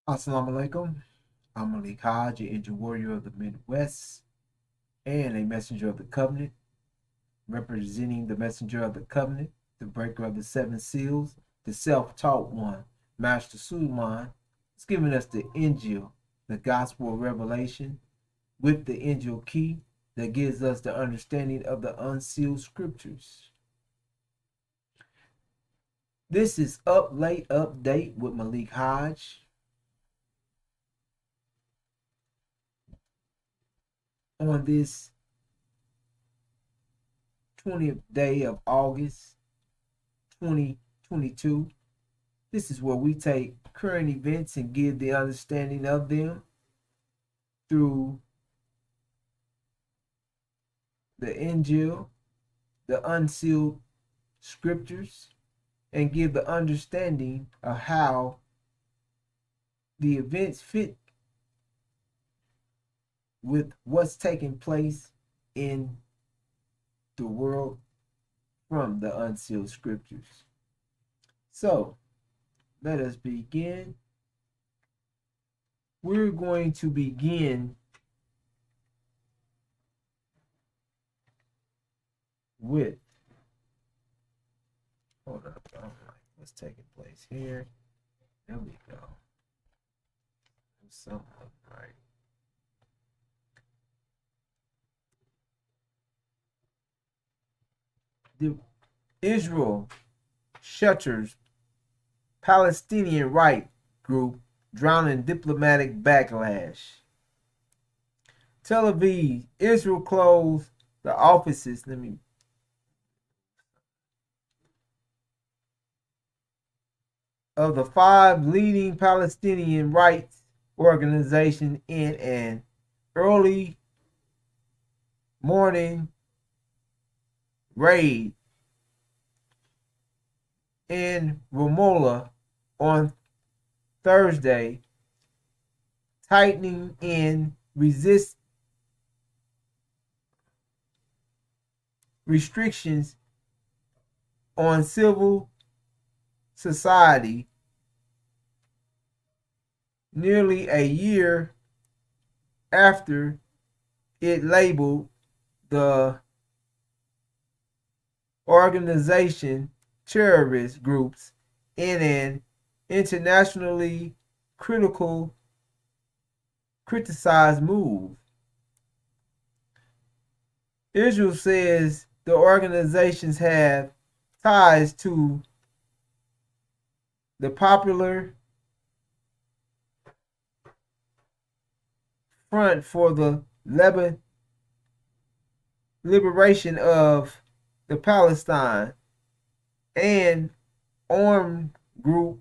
Assalamu alaikum. I'm Malik Hodge, an Angel Warrior of the Midwest and a Messenger of the Covenant, representing the Messenger of the Covenant, the Breaker of the Seven Seals, the self-taught one, Master Suleiman. It's giving us the Injil, the Gospel of Revelation, with the Injil key that gives us the understanding of the unsealed scriptures. This is Up Late Update with Malik Hodge. On this 20th day of August 2022. This is where we take current events and give the understanding of them through the Injil, the unsealed scriptures, and give the understanding of how the events fit with what's taking place in the world from the unsealed scriptures. So, let us begin. We're going to begin with, hold up, what's taking place here? There we go. Something right. The Israel shutters Palestinian right group drowned in diplomatic backlash. Tel Aviv, Israel closed the offices. Of the 5 leading Palestinian rights organizations in an early morning raid in Ramallah on Thursday, tightening in restrictions on civil society nearly a year after it labeled the organization terrorist groups in an internationally criticized move. Israel says the organizations have ties to the Popular Front for the Liberation of the Palestine, an armed group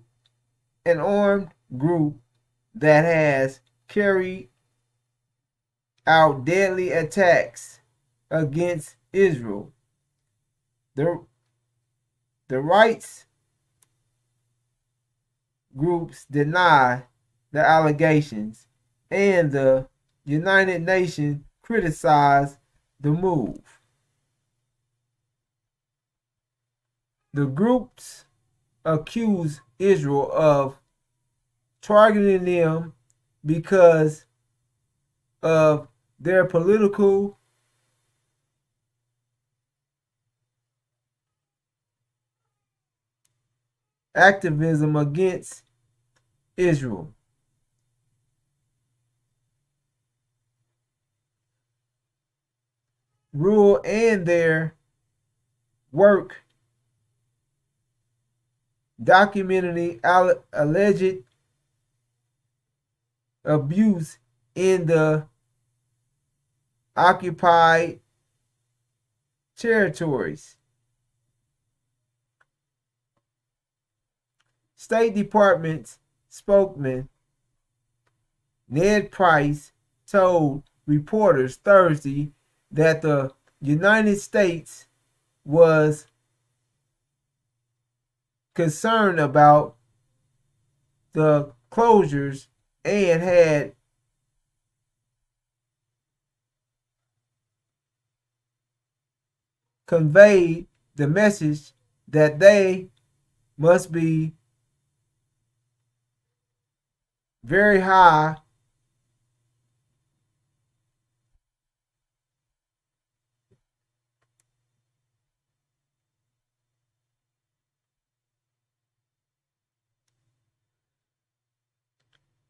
that has carried out deadly attacks against Israel. The rights groups deny the allegations, and the United Nations criticized the move. The groups accuse Israel of targeting them because of their political activism against Israel. Rule and their work documenting alleged abuse in the occupied territories. State Department spokesman Ned Price told reporters Thursday that the United States was concerned about the closures and had conveyed the message that they must be very high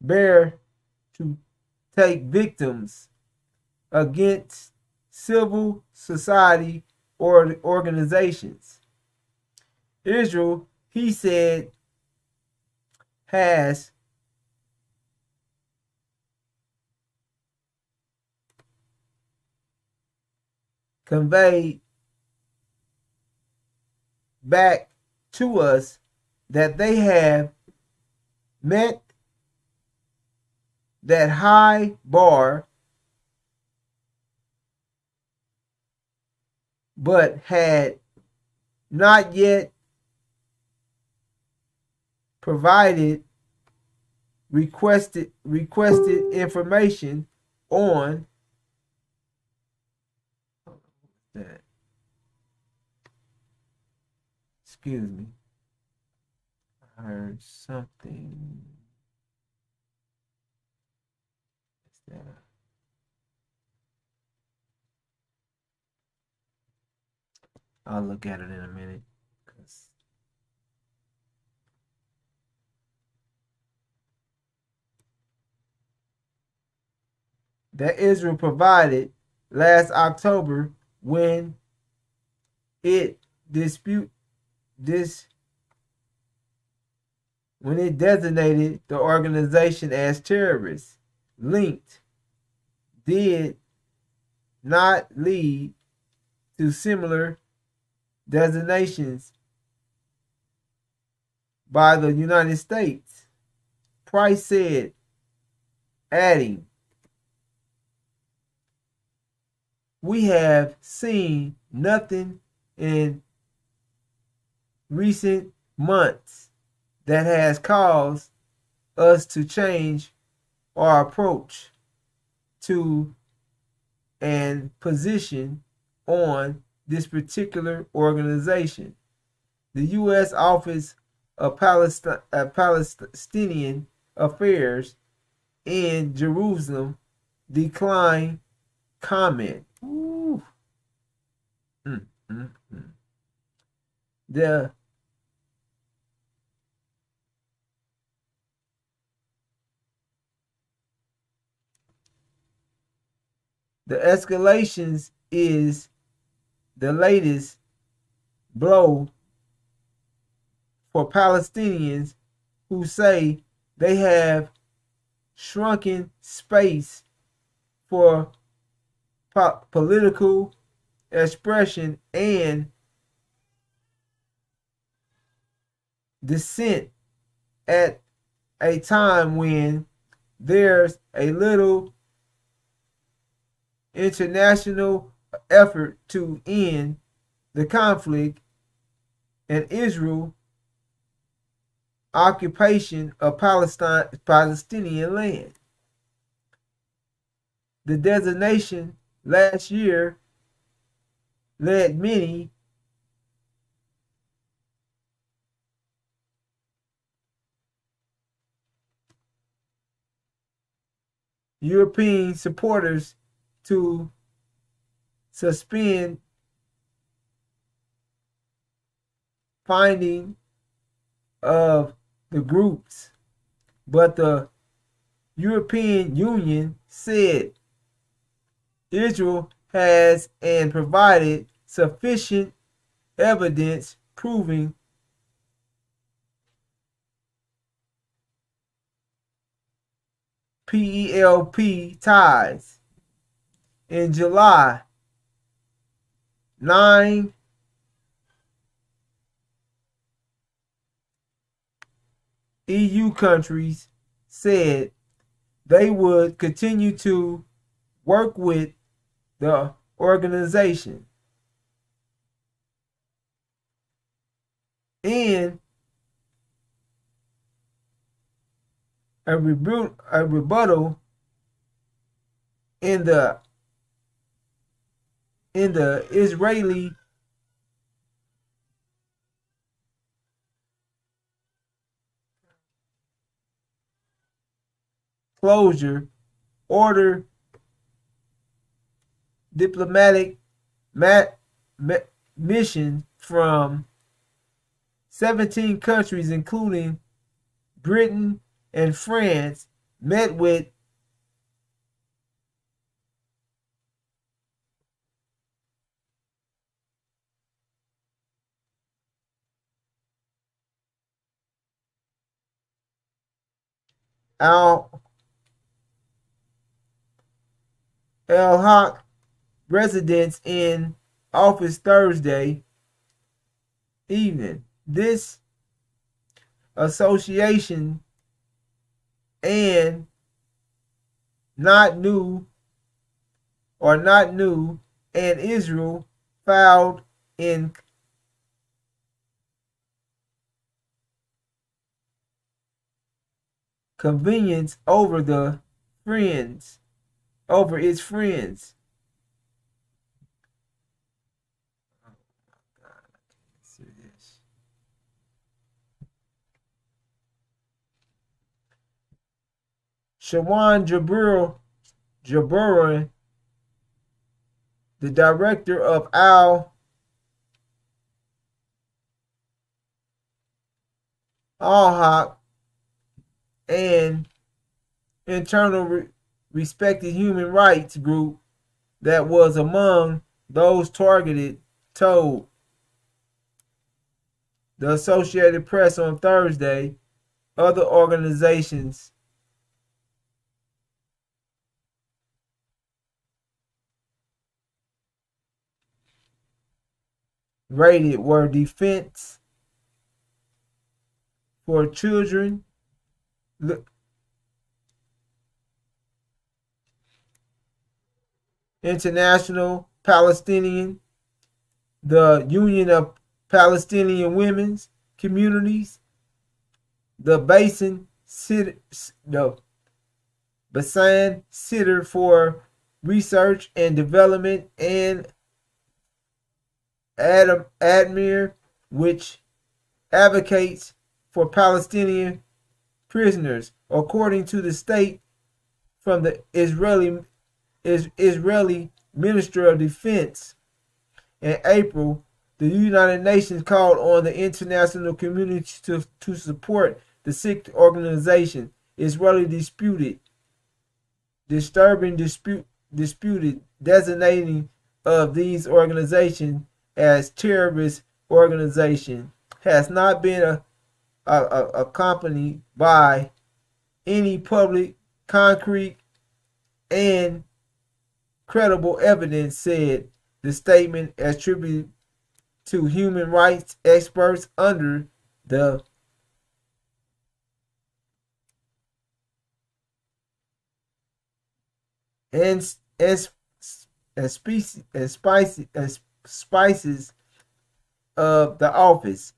bear to take victims against civil society or organizations. Israel, he said, has conveyed back to us that they have met that high bar, but had not yet provided requested information on that. Excuse me. I heard something. Is that I'll look at it in a minute. That Israel provided last October when it when it designated the organization as terrorist linked did not lead to similar designations by the United States. Price said, adding, "We have seen nothing in recent months that has caused us to change our approach to and position on this particular organization." The U.S. Office of Palestinian Affairs in Jerusalem declined comment. Ooh. The escalations is the latest blow for Palestinians who say they have shrunken space for political expression and dissent at a time when there's a little international effort to end the conflict and Israel occupation of Palestinian land. The designation last year led many European supporters to suspend funding of the groups, but the European Union said Israel has and provided sufficient evidence proving PELP ties. In July, 9 EU countries said they would continue to work with the organization. In a rebuttal in the Israeli closure, order diplomatic mission from 17 countries, including Britain and France, met with Al Haq residents in office Thursday evening. This association and not new and Israel filed in convenience over its friends. Shawan Jaboran, the director of Al-Haq and internal respected human rights group that was among those targeted, told the Associated Press on Thursday. Other organizations rated were Defense for Children, International Palestinian, the Union of Palestinian Women's Communities, the Basin Center for Research and Development, and Admir, which advocates for Palestinian prisoners, according to the state from the Israeli Minister of Defense. In April, the United Nations called on the international community to support the sixth organization. Israeli disputed designating of these organizations as terrorist organization has not been accompanied by any public, concrete, and credible evidence, said the statement, attributed to human rights experts under the spices of the Office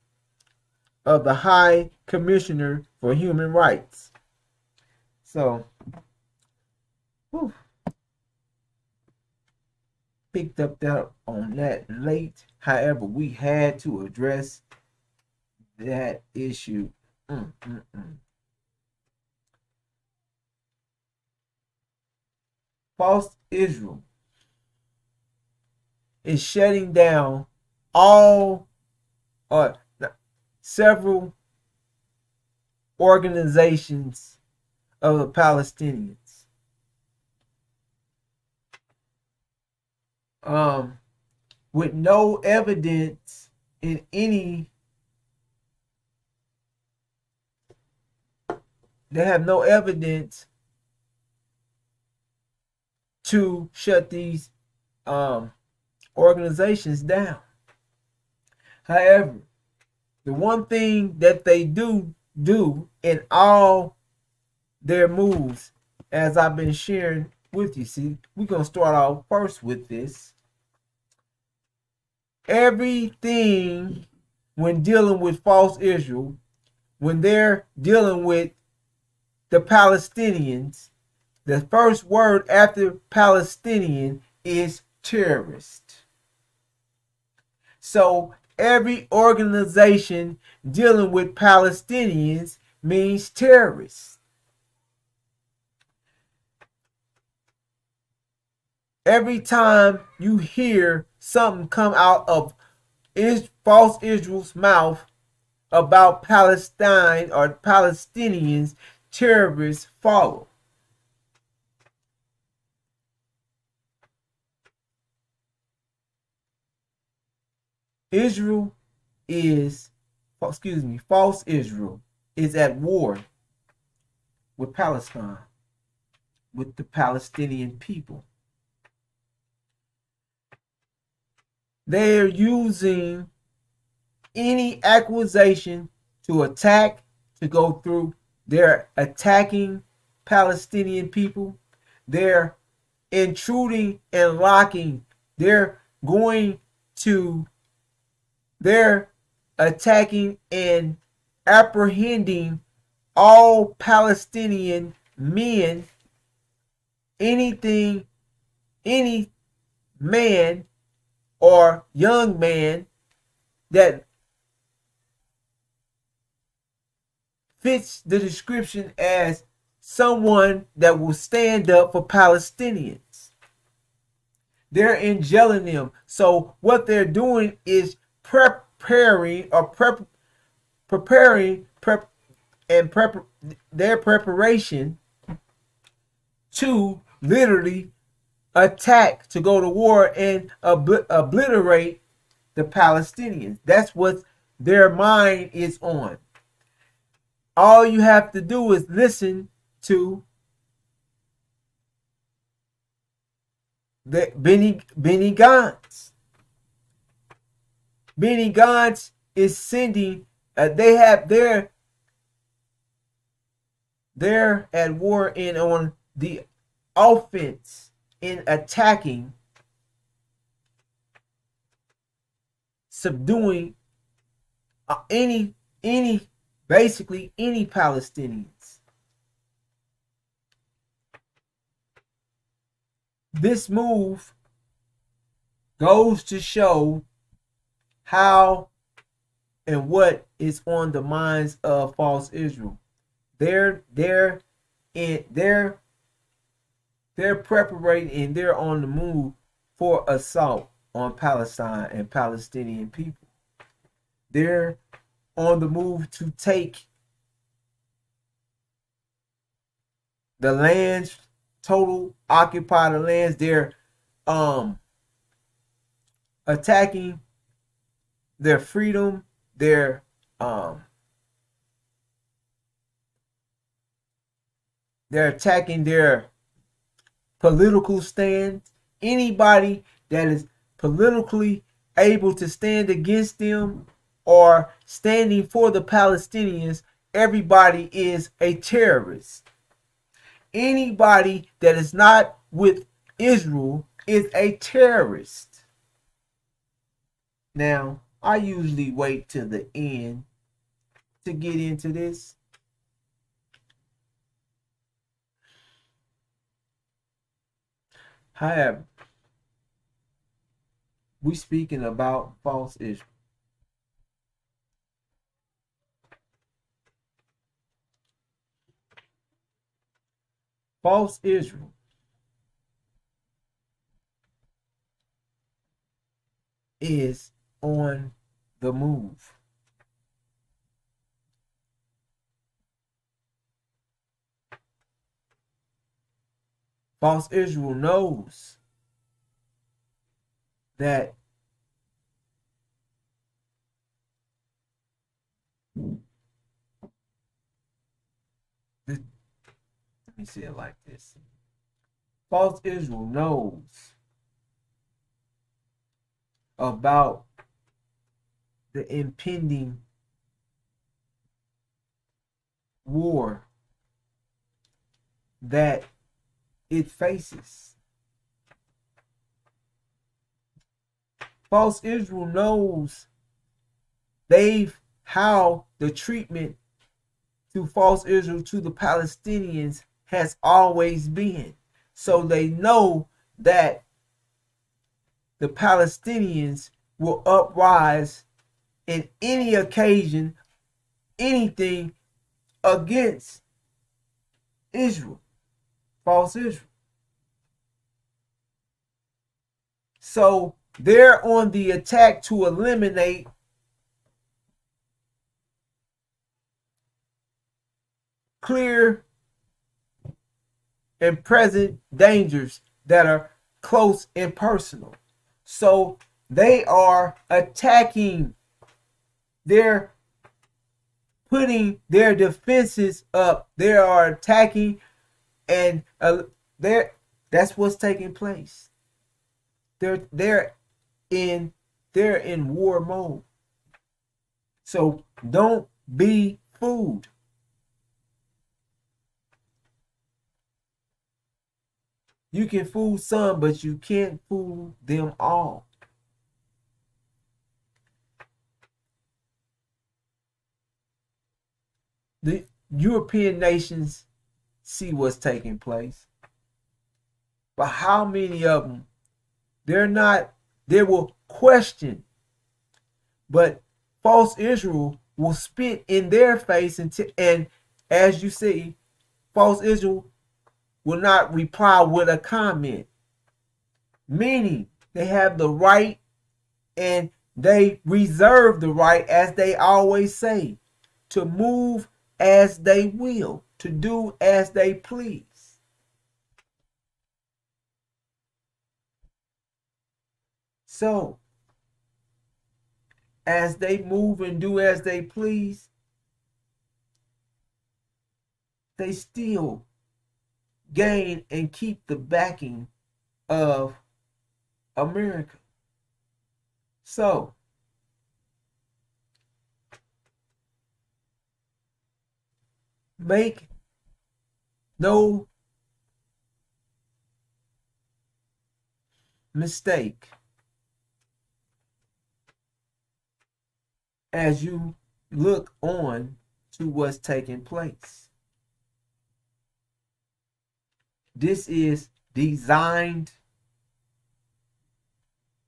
of the High Commissioner for Human Rights. So, whew, picked up that on that late. However, we had to address that issue. False Israel is shutting down all or several organizations of the Palestinians. With no evidence in any, they have no evidence to shut these organizations down. However, the one thing that they do in all their moves, as I've been sharing with you, see, we're going to start off first with this. Everything when dealing with false Israel, when they're dealing with the Palestinians, the first word after Palestinian is terrorist. So every organization dealing with Palestinians means terrorists. Every time you hear something come out of false Israel's mouth about Palestine or Palestinians, terrorists follow. Israel is, false Israel is at war with Palestine, with the Palestinian people. They're using any accusation to attack, to go through. They're attacking Palestinian people. They're intruding and locking. They're going to, they're attacking and apprehending all Palestinian men, anything, any man or young man that fits the description as someone that will stand up for Palestinians. They're engelling them. So what they're doing is their preparation to literally attack, to go to war and obliterate the Palestinians. That's what their mind is on. All you have to do is listen to the Benny Gantz. Benny Gantz is sending. They're at war in on the offense in attacking, subduing basically any Palestinians. This move goes to show how and what is on the minds of false Israel. They're preparing and they're on the move for assault on Palestine and Palestinian people. They're on the move to take the lands, total occupy the lands. They're attacking their freedom, they're attacking their political stand. Anybody that is politically able to stand against them or standing for the Palestinians, everybody is a terrorist. Anybody that is not with Israel is a terrorist. Now, I usually wait till the end to get into this. However, we speaking about false Israel. False Israel is on the move. False Israel knows that let me say it like this. False Israel knows about the impending war that it faces. False Israel knows how the treatment to false Israel, to the Palestinians, has always been. So they know that the Palestinians will uprise in any occasion, anything against Israel, false Israel. So they're on the attack to eliminate clear and present dangers that are close and personal. So they are attacking, they're putting their defenses up, they are attacking, and that's what's taking place. They're in war mode. So don't be fooled. You can fool some, but you can't fool them all. The European nations see what's taking place. But how many of them, they will question, but false Israel will spit in their face, and as you see, false Israel will not reply with a comment, meaning they have the right and they reserve the right, as they always say, to move as they will, to do as they please. So, as they move and do as they please, they still gain and keep the backing of America. So, make no mistake as you look on to what's taking place. This is designed.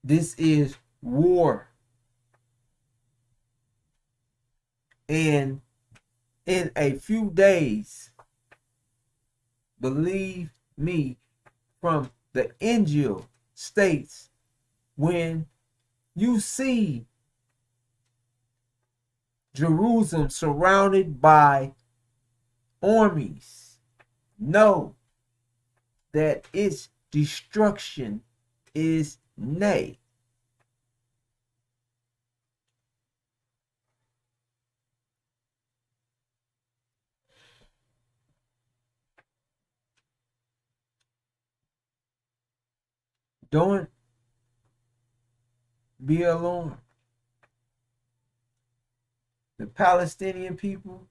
This is war. And in a few days, believe me, from the angel states, when you see Jerusalem surrounded by armies, know that its destruction is nigh. Don't be alarmed. The Palestinian people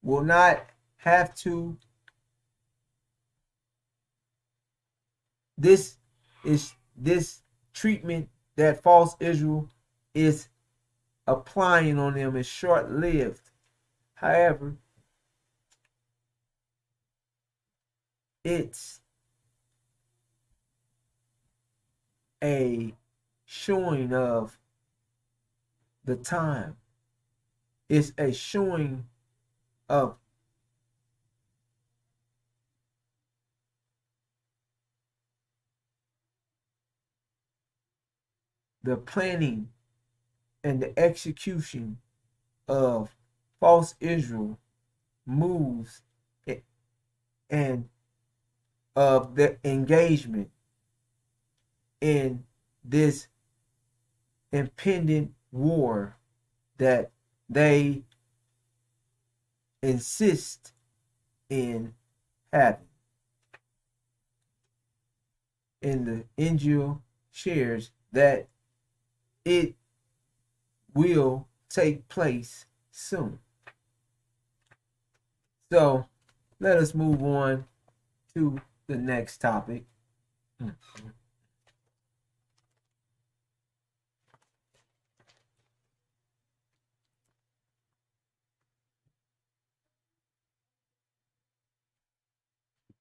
will not have to. This treatment that false Israel is applying on them is short-lived. However, it's a showing of the time. It's a showing of the planning and the execution of false Israel moves and of the engagement in this impending war that they insist in having. And the NGO shares that it will take place soon. So let us move on to the next topic.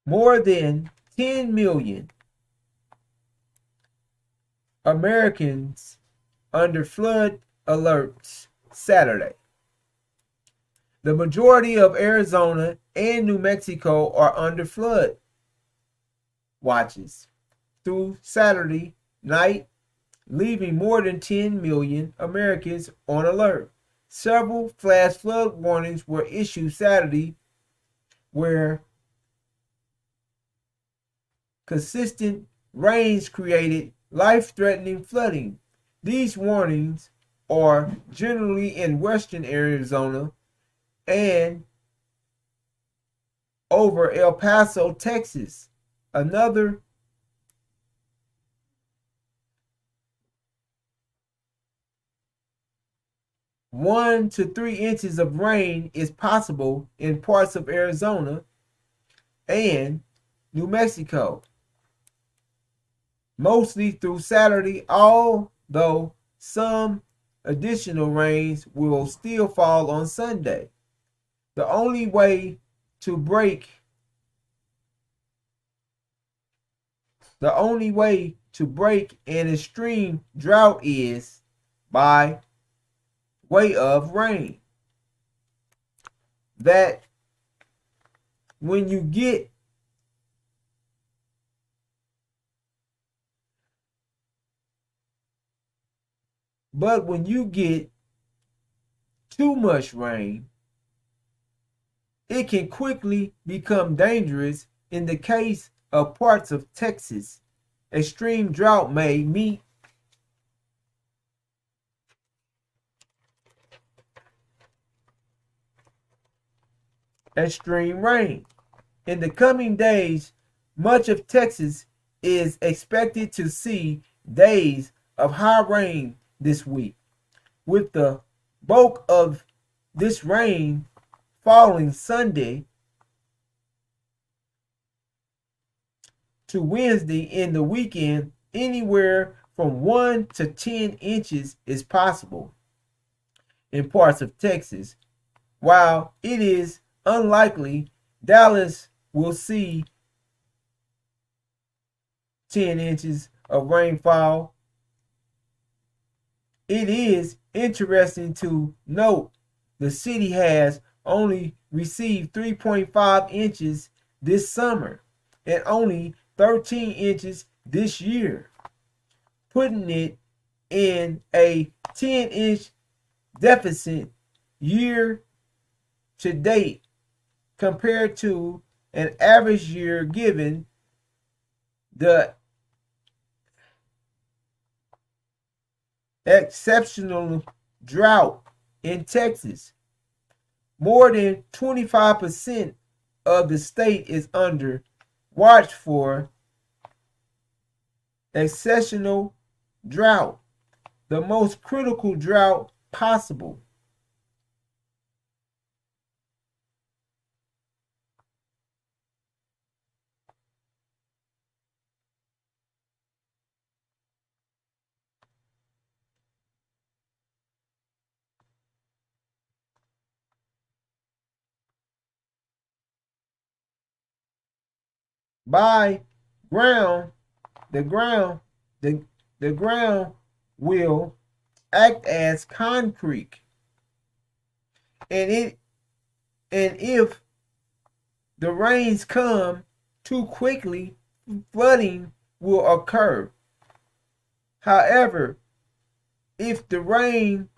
More than 10 million Americans under flood alerts Saturday. The majority of Arizona and New Mexico are under flood watches through Saturday night, leaving more than 10 million Americans on alert. Several flash flood warnings were issued Saturday, where consistent rains created life-threatening flooding. These warnings are generally in western Arizona and over El Paso, Texas. Another 1 to 3 inches of rain is possible in parts of Arizona and New Mexico, mostly through Saturday, although some additional rains will still fall on Sunday. The only way to break an extreme drought is by way of rain. That when you get too much rain, it can quickly become dangerous. In the case of parts of Texas, extreme drought may mean extreme rain. In the coming days, much of Texas is expected to see days of high rain this week, with the bulk of this rain falling Sunday to Wednesday. In the weekend, anywhere from 1 to 10 inches is possible in parts of Texas. While it is unlikely Dallas will see 10 inches of rainfall, it is interesting to note the city has only received 3.5 inches this summer and only 13 inches this year, putting it in a 10-inch deficit year to date compared to an average year, given the exceptional drought in Texas. More than 25% of the state is under watch for exceptional drought, the most critical drought possible. By ground, the ground, the ground will act as concrete, and if the rains come too quickly, flooding will occur. However, if the rain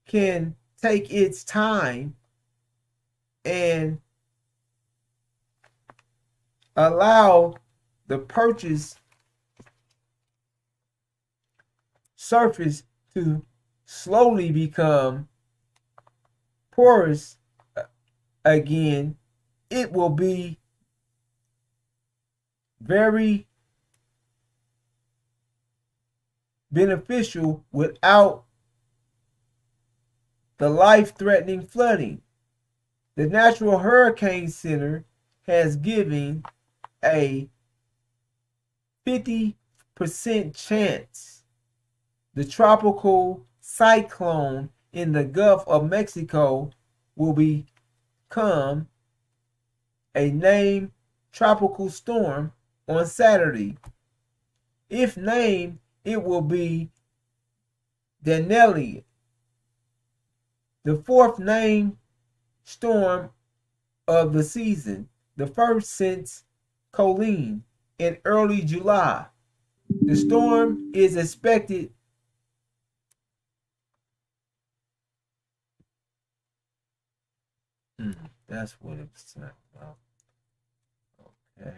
can take its time and allow the purchase surface to slowly become porous again, it will be very beneficial without the life-threatening flooding. The National Hurricane Center has given a 50% chance the tropical cyclone in the Gulf of Mexico will become a named tropical storm on Saturday. If named, it will be Danielle, the fourth named storm of the season, the first since Colleen in early July. The storm is expected that's what it's about. Okay.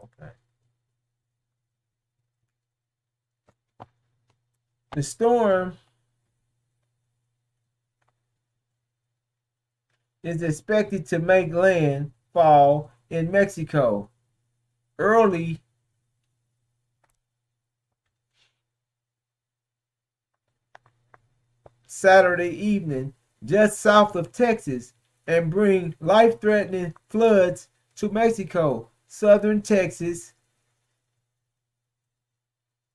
Okay. The storm is expected to make landfall in Mexico early Saturday evening just south of Texas and bring life-threatening floods to Mexico. Southern Texas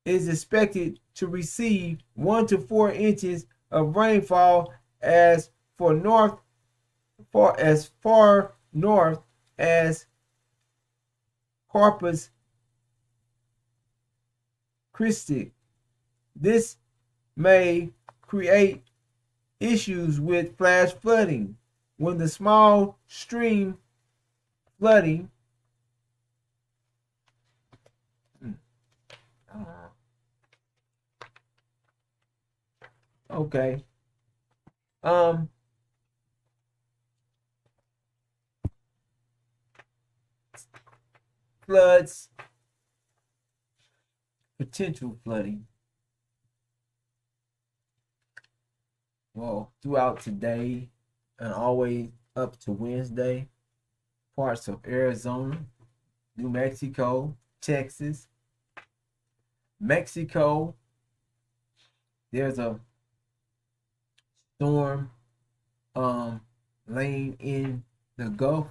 is expected to receive 1 to 4 inches of rainfall as far north as Corpus Christi. This may create issues with flash flooding when the small stream flooding okay floods, potential flooding well throughout today and always up to Wednesday. Parts of Arizona, New Mexico, Texas, Mexico. There's a storm laying in the Gulf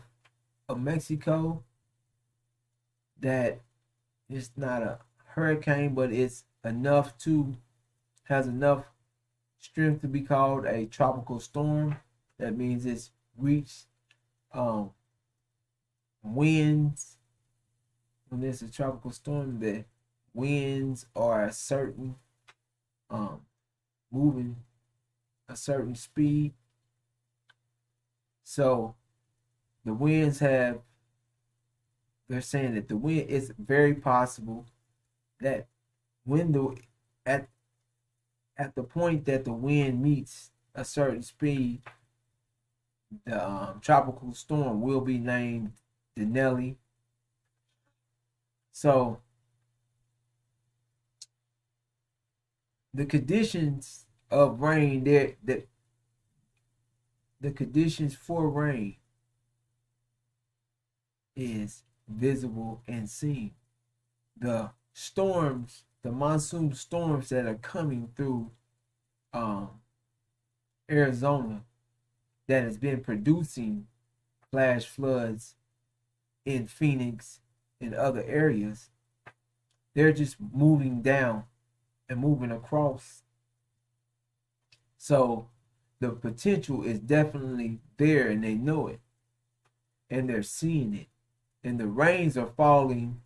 of Mexico that is not a hurricane, but it's enough to has enough strength to be called a tropical storm. That means it's reached winds. When there's a tropical storm, the winds are a certain moving a certain speed. So the winds have they're saying that the wind is very possible that when the at the point that the wind meets a certain speed, the tropical storm will be named Denali. So the conditions of rain the conditions for rain is visible and seen. The storms, the monsoon storms that are coming through Arizona that has been producing flash floods in Phoenix and other areas, they're just moving down and moving across. So the potential is definitely there and they know it and they're seeing it. And the rains are falling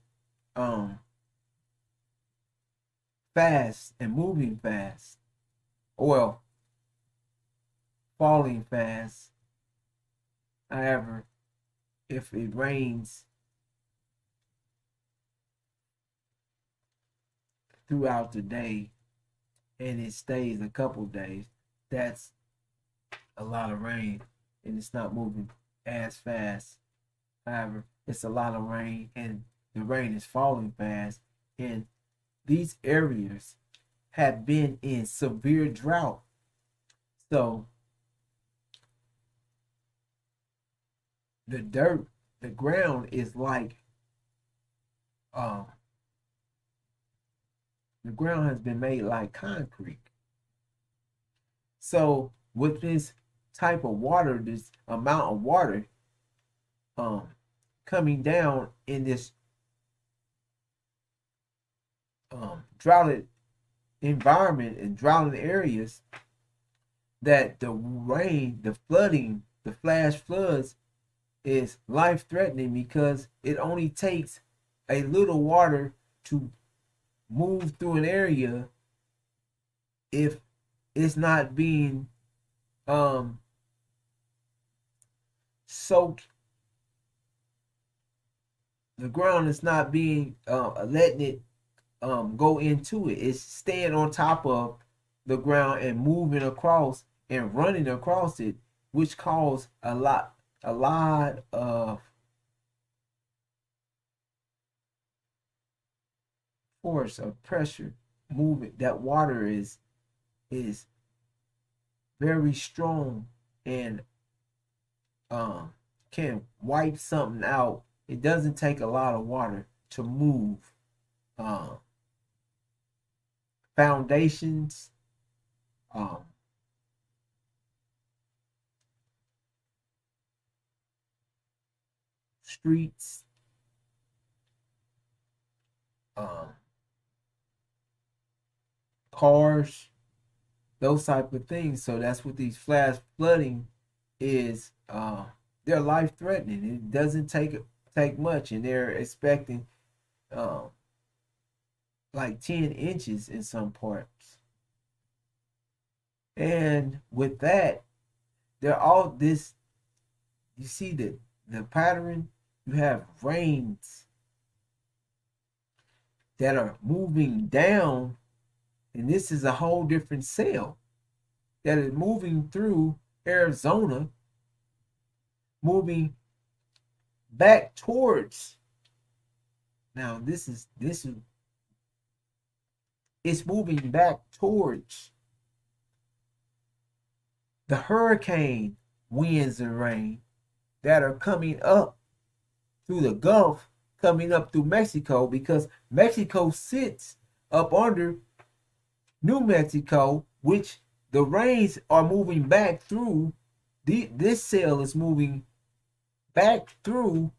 fast and moving fast. Well, falling fast. However, if it rains throughout the day and it stays a couple days, that's a lot of rain and it's not moving as fast. However, it's a lot of rain and the rain is falling fast. And these areas have been in severe drought. So the ground is like the ground has been made like concrete. So with this type of water, this amount of water coming down in this droughted environment and droughted areas, that the rain, the flooding, the flash floods is life threatening because it only takes a little water to move through an area if it's not being soaked the ground is not being letting it go into it. It's staying on top of the ground and moving across and running across it, which cause a lot of force of pressure movement. That water is very strong and can wipe something out. It doesn't take a lot of water to move um, foundations, um, streets, um, cars, those type of things. So that's what these flash flooding is. They're life threatening. It doesn't take much, and they're expecting um, like 10 inches in some parts. And with that, they're all this. You see the pattern. You have rains that are moving down, and this is a whole different cell that is moving through Arizona, moving back towards. Now this is it's moving back towards the hurricane winds and rain that are coming up through the Gulf, coming up through Mexico, because Mexico sits up under New Mexico, which the rains are moving back through. This cell is moving back through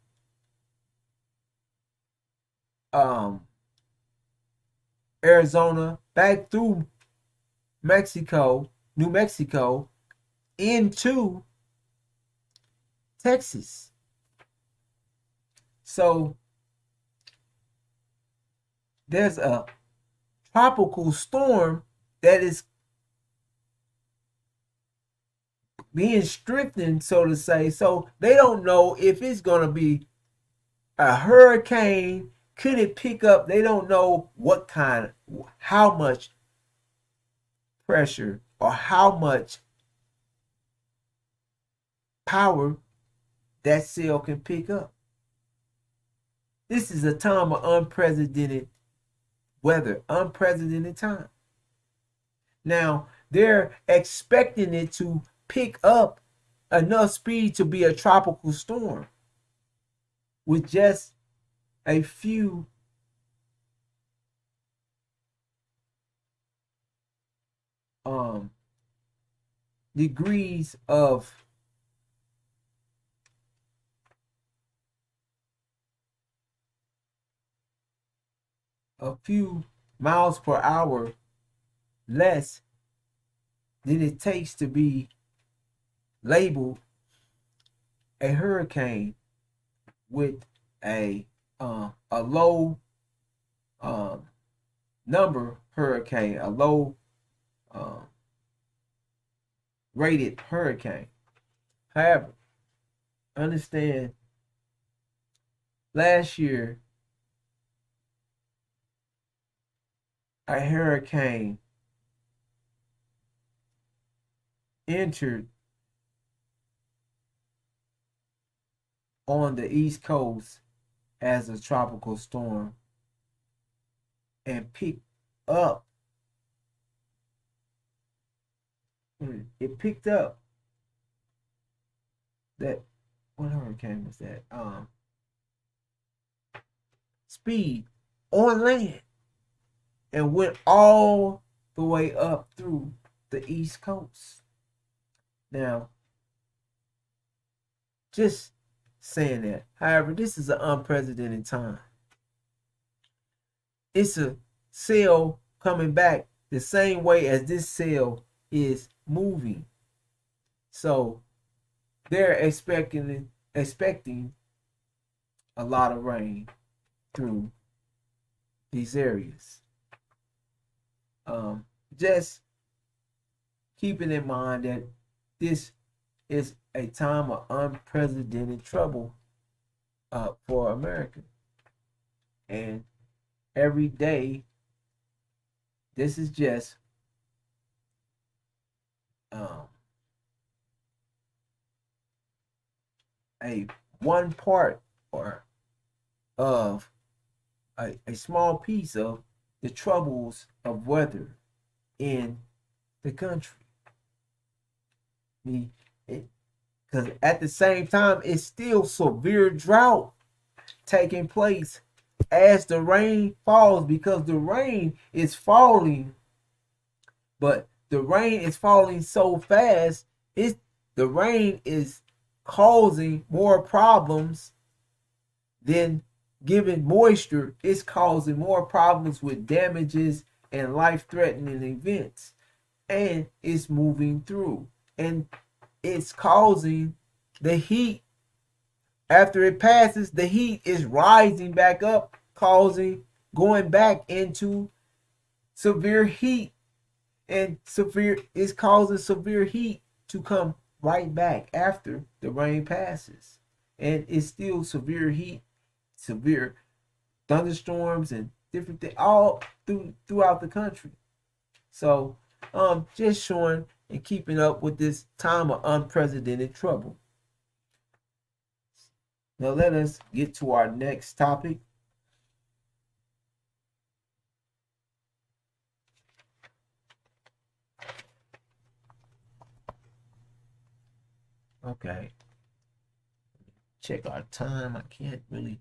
Arizona, back through Mexico, New Mexico, into Texas. So there's a tropical storm that is being strengthened, so to say. So they don't know if it's going to be a hurricane. Could it pick up? They don't know what kind, how much pressure or how much power that cell can pick up. This is a time of unprecedented weather, unprecedented time. Now, they're expecting it to pick up enough speed to be a tropical storm with just a few degrees of a few miles per hour less than it takes to be labeled a hurricane with a low number hurricane, a low rated hurricane. However, understand last year a hurricane entered on the East Coast as a tropical storm and picked up. It picked up that, what hurricane was that? Speed on land and went all the way up through the East Coast. Now, just saying that. However, this is an unprecedented time. It's a cell coming back the same way as this cell is moving. So they're expecting a lot of rain through these areas. Just keeping in mind that this is a time of unprecedented trouble for America. And every day, this is just um, a one part or of a small piece of the troubles of weather in the country. Because at the same time, it's still severe drought taking place as the rain falls, because the rain is falling, but the rain is falling so fast, the rain is causing more problems than giving moisture. It's causing more problems with damages and life-threatening events, and it's moving through, and it's causing the heat. After it passes, the heat is rising back up, causing going back into severe heat, and severe is causing severe heat to come right back after the rain passes. And it's still severe heat, severe thunderstorms, and different things all throughout the country. So just showing and keeping up with this time of unprecedented trouble. Now let us get to our next topic. Okay. Check our time. I can't really,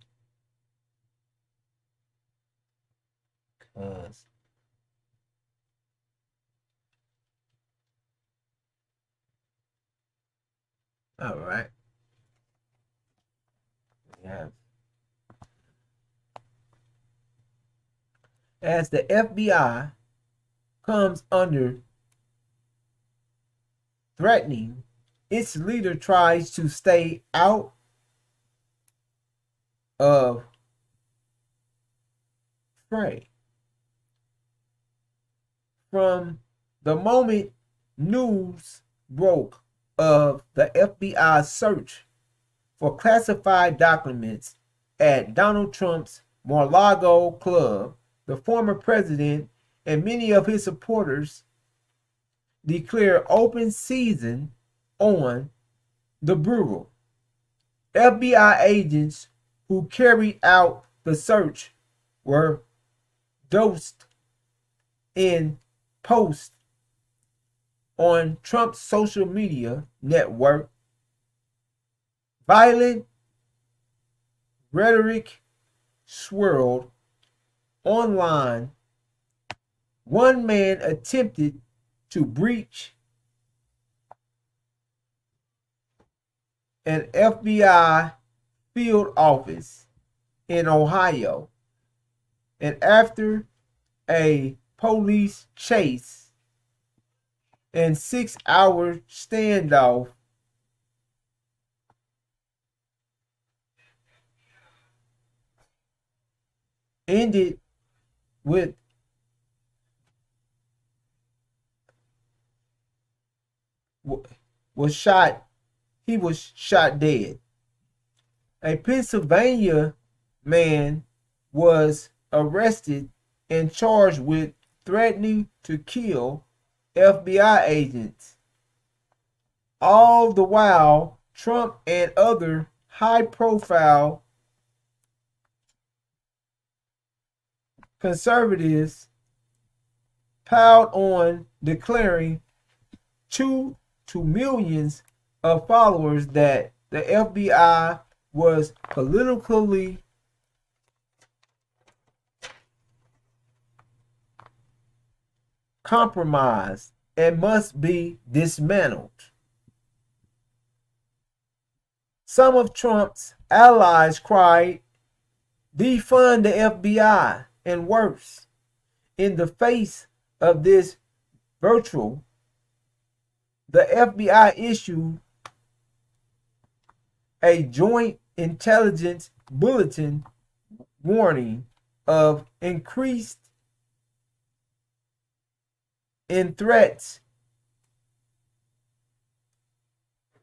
cause all right. We have, as the FBI comes under threatening, its leader tries to stay out of fray. From the moment news broke of the FBI's search for classified documents at Donald Trump's Mar-a-Lago club, the former president and many of his supporters declared open season on the Bureau. FBI agents who carried out the search were doused in posts on Trump's social media network. Violent rhetoric swirled online. One man attempted to breach an FBI field office in Ohio, and after a police chase and 6-hour standoff, ended with was shot. He was shot dead. A Pennsylvania man was arrested and charged with threatening to kill FBI agents. All the while, Trump and other high-profile conservatives piled on, declaring to millions of followers that the FBI was politically compromised and must be dismantled. Some of Trump's allies cried, "Defund the FBI," and worse. In the face of this virtual, the FBI issued a joint intelligence bulletin warning of increased in threats,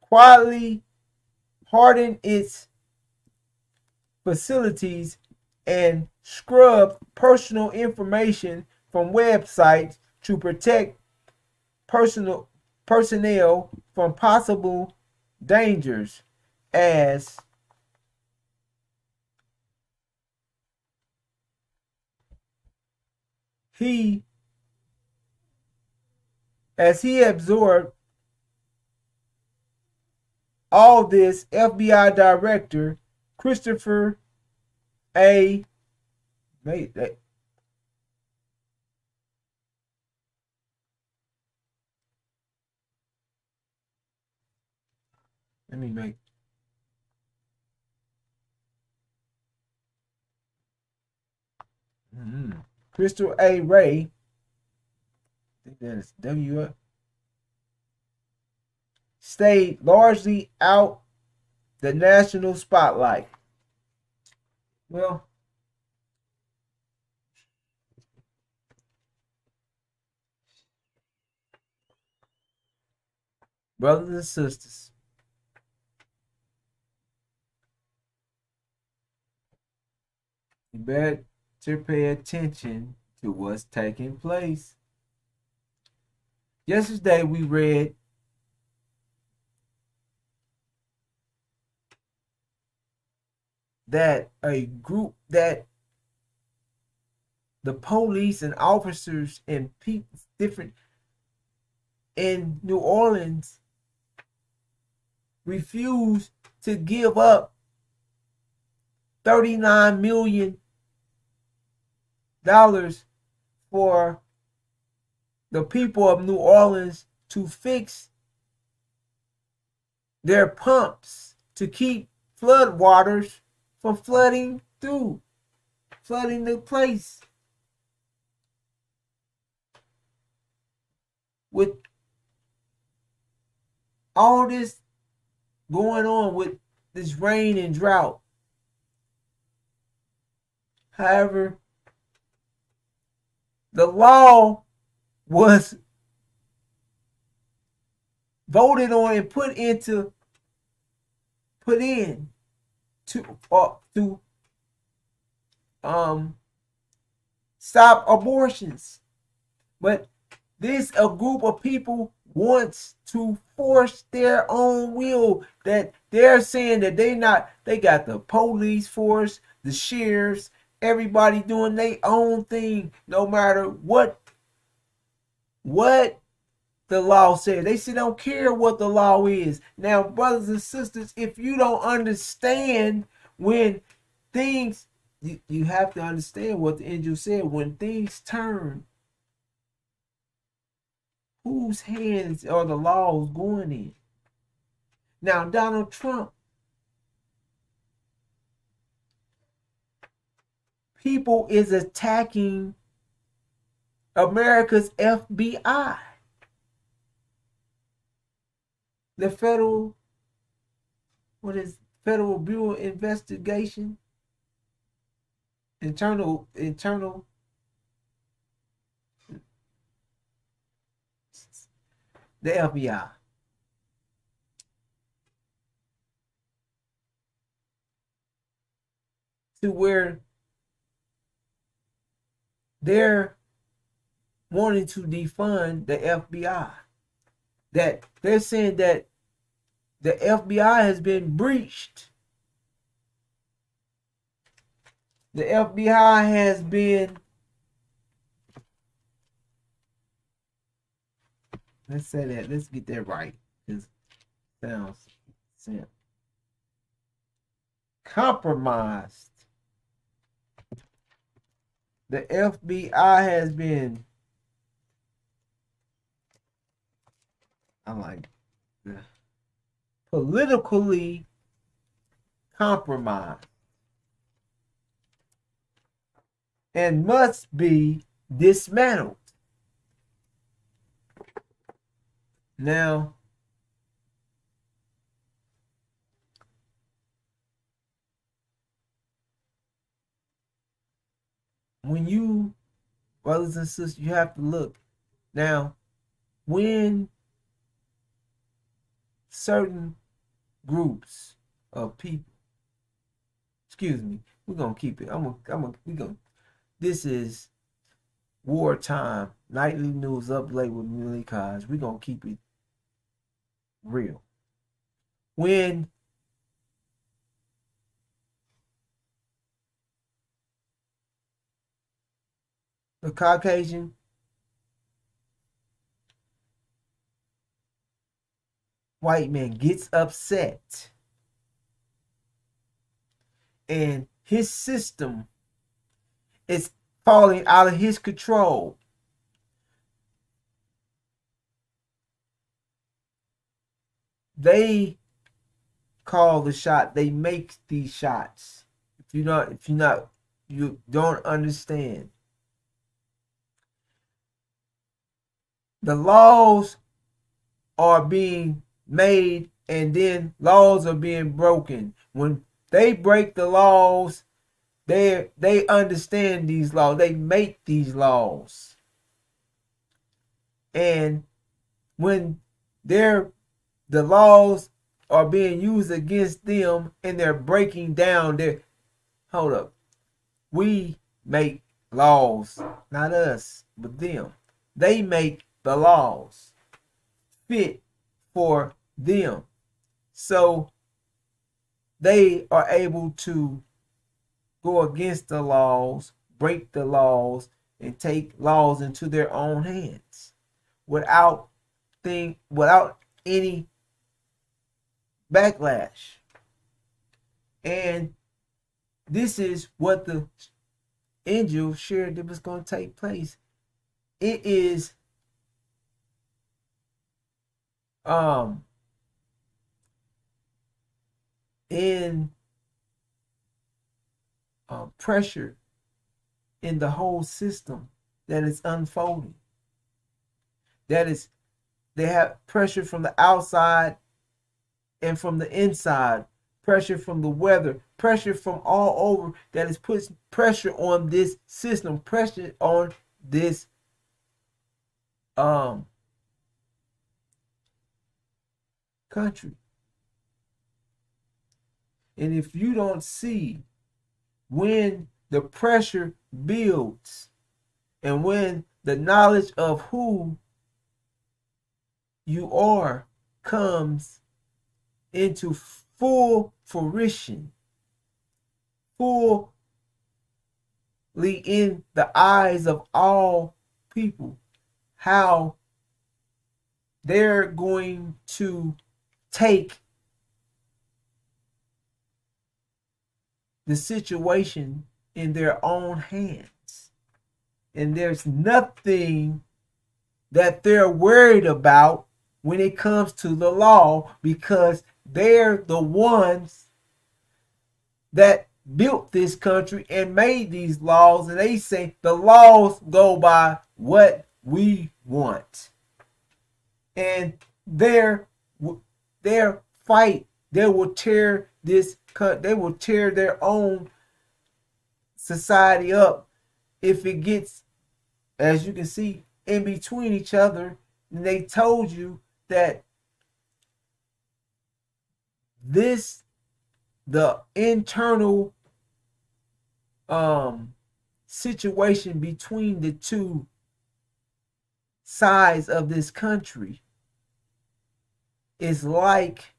quietly hardened its facilities, and scrub personal information from websites to protect personnel from possible dangers as he absorbed all this. FBI Director Christopher A. Let me make Crystal A. Ray. I think that is W. Stayed largely out the national spotlight. Well, brothers and sisters, you better pay attention to what's taking place. Yesterday we read that a group that the police and officers and people different in New Orleans refused to give up $39 million for the people of New Orleans to fix their pumps to keep flood waters from flooding the place. With all this going on with this rain and drought. However, the law was voted on and put in to stop abortions. But a group of people wants to force their own will, that they're saying that they got the police force, the sheriffs, everybody doing their own thing, no matter what the law says. They say don't care what the law is. Now, brothers and sisters, if you don't understand when things, you have to understand what the angel said. When things turn, whose hands are the laws going in? Now, Donald Trump, people is attacking America's FBI. The Federal Bureau of Investigation, internal, the FBI. To where they're wanting to defund the FBI. That they're saying that the FBI has been breached. The FBI has been, let's get that right, because it sounds simple. Compromised. The FBI has been, politically compromised and must be dismantled. Now, when you, brothers and sisters, you have to look. Now, when certain groups of people, We're gonna keep it. We gonna. This is wartime nightly news up late with Millie Kaj. We're gonna keep it real. When the Caucasian white man gets upset and his system is falling out of his control, they call the shot. They make these shots. If you don't understand. The laws are being made and then laws are being broken. When they break the laws, they understand these laws. They make these laws. And when the laws are being used against them and they're breaking down their hold up. We make laws, not us, but them. They make the laws fit for them. So they are able to go against the laws, break the laws, and take laws into their own hands without any backlash. And this is what the angel shared that was going to take place. It is in pressure in the whole system that is unfolding. That is, they have pressure from the outside and from the inside, pressure from the weather, pressure from all over that is puts pressure on this system, pressure on this country. And if you don't see when the pressure builds and when the knowledge of who you are comes into full fruition, fully in the eyes of all people, how they're going to take the situation in their own hands. And there's nothing that they're worried about when it comes to the law, because they're the ones that built this country and made these laws, and they say the laws go by what we want. And their fight, they will tear their own society up if it gets, as you can see, in between each other. And they told you that the internal situation between the two sides of this country is like,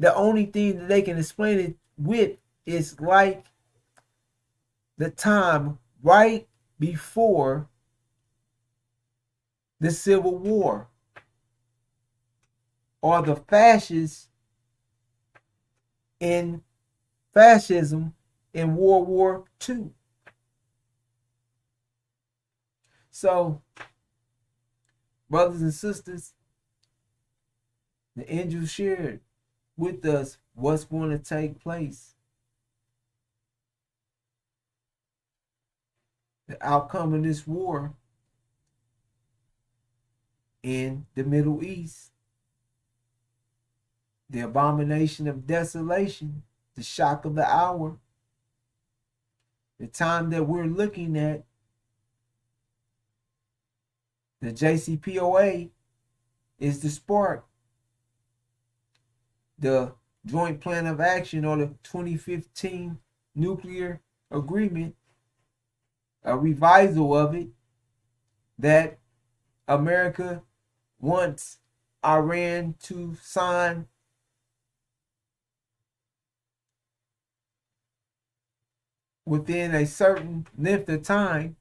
the only thing that they can explain it with is like the time right before the Civil War, or the fascists in fascism in World War II. So, brothers and sisters, the angel shared with us what's going to take place. The outcome of this war in the Middle East, the abomination of desolation, the shock of the hour, the time that we're looking at, the JCPOA is the spark. The Joint Plan of Action or the 2015 Nuclear Agreement, a revisal of it, that America wants Iran to sign within a certain length of time.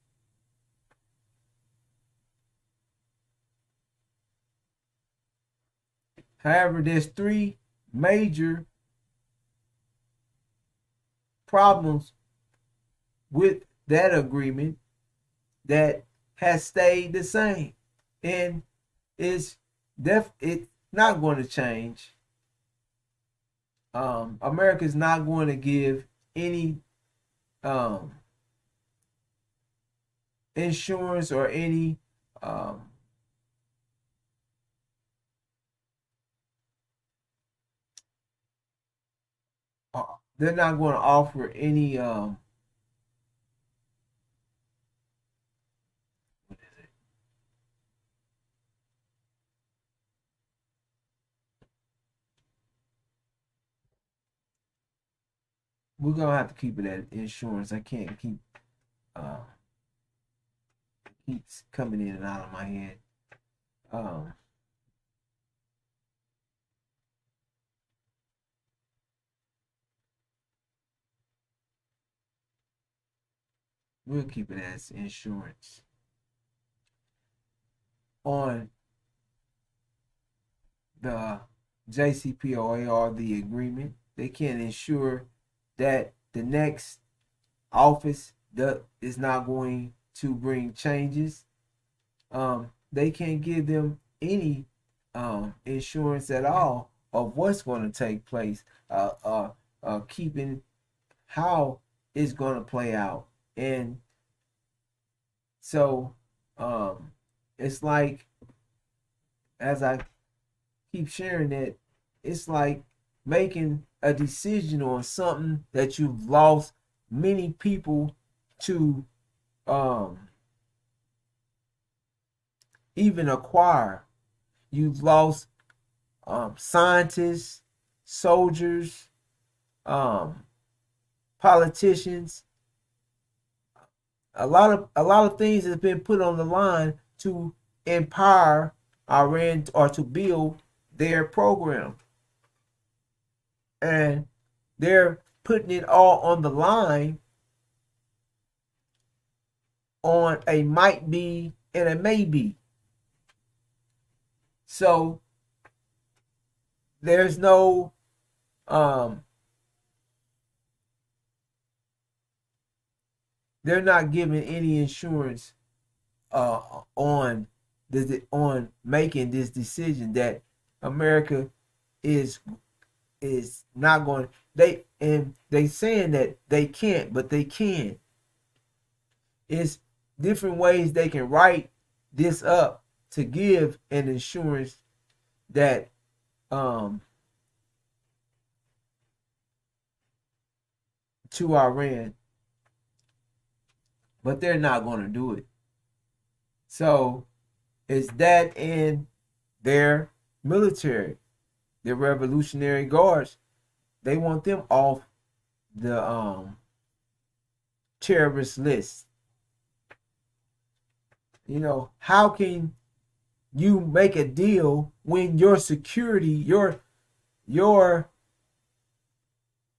However, there's three major problems with that agreement that has stayed the same, and it's not going to change. America is not going to give any um, insurance or any um, they're not going to offer any we're gonna have to keep it at insurance. I can't uh keeps coming in and out of my head. Um, we'll keep it as insurance on the JCPOA or the agreement. They can ensure that the next office is not going to bring changes. They can't give them any insurance at all of what's going to take place, keeping how it's going to play out. And so it's like, as I keep sharing that, it's like making a decision on something that you've lost many people to um, even acquire. You've lost scientists, soldiers, um, politicians. A lot of things has been put on the line to empower Iran or to build their program, and they're putting it all on the line on a might be and a maybe. So there's no um they're not giving any insurance on making this decision that America is not going. They saying that they can't, but they can. It's different ways they can write this up to give an insurance that um to Iran, but they're not going to do it. So it's that in their military, their Revolutionary Guards. They want them off the terrorist list. How can you make a deal when your security, your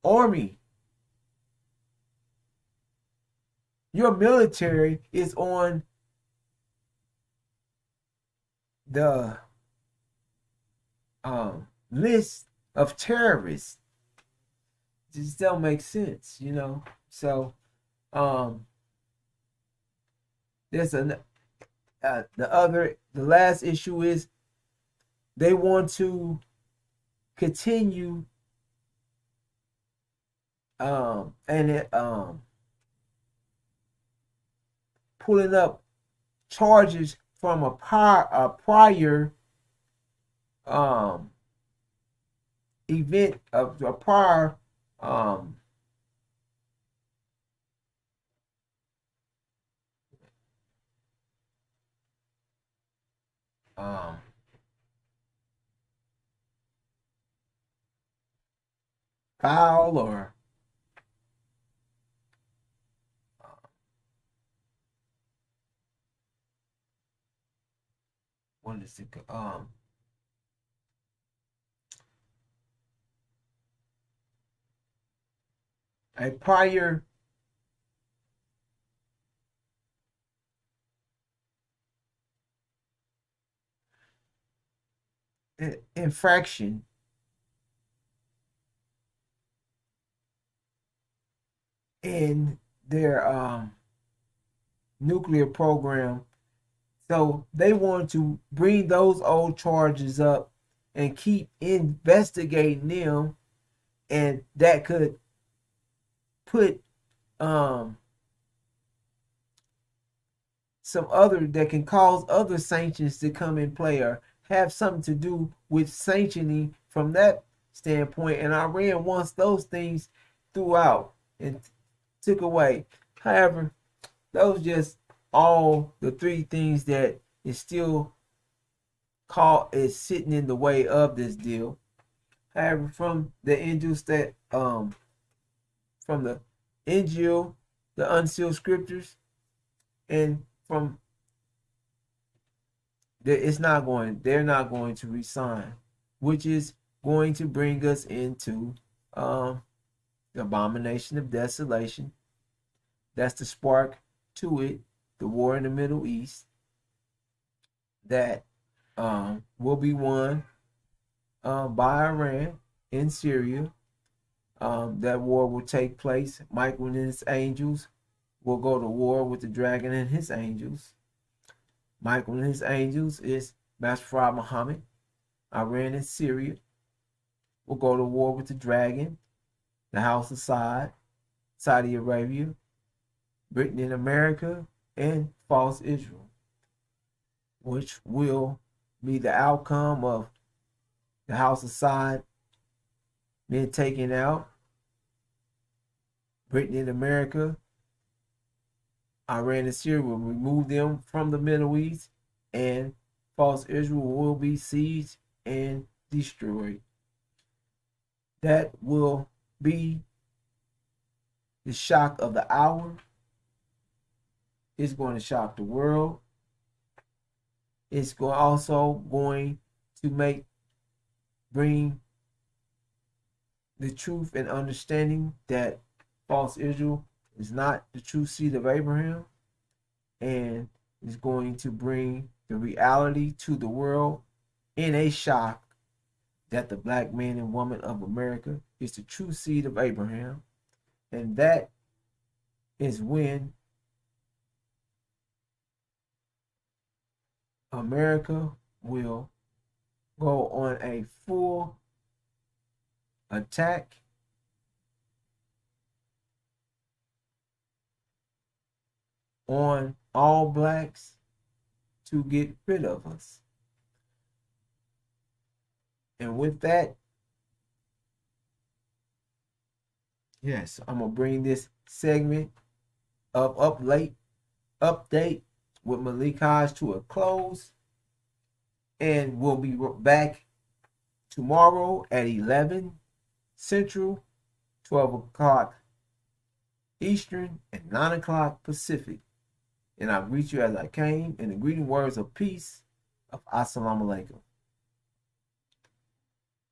army, your military is on the list of terrorists? It just don't make sense. So there's the last issue is they want to continue pulling up charges from a prior event of a prior um um foul or what is it? A prior infraction in their nuclear program. So they want to bring those old charges up and keep investigating them, and that could put some other that can cause other sanctions to come in play or have something to do with sanctioning from that standpoint. And Iran wants those things throughout and took away. However, those just all the three things that is still called is sitting in the way of this deal. However, from the Injil that from the Injil, the unsealed scriptures, and from they're not going to resign, which is going to bring us into the abomination of desolation. That's the spark to it, the war in the Middle East that will be won by Iran in Syria. That war will take place. Michael and his angels will go to war with the dragon and his angels. Michael and his angels is Master Farad Muhammad. Iran and Syria will go to war with the dragon, the House of Saudi Arabia, Britain and America, and false Israel, which will be the outcome of the House of Saud being taken out, Britain and America, Iran and Syria will remove them from the Middle East, and false Israel will be seized and destroyed. That will be the shock of the hour. It's going to shock the world. It's also going to bring the truth and understanding that false Israel is not the true seed of Abraham, and is going to bring the reality to the world in a shock that the black man and woman of America is the true seed of Abraham. And that is when America will go on a full attack on all blacks to get rid of us. And with that, yes, I'm going to bring this segment of update with Malik Haj to a close. And we'll be back tomorrow at 11 Central, 12 o'clock Eastern, and 9 o'clock Pacific. And I greet you as I came in the greeting words of peace of Assalamu Alaikum.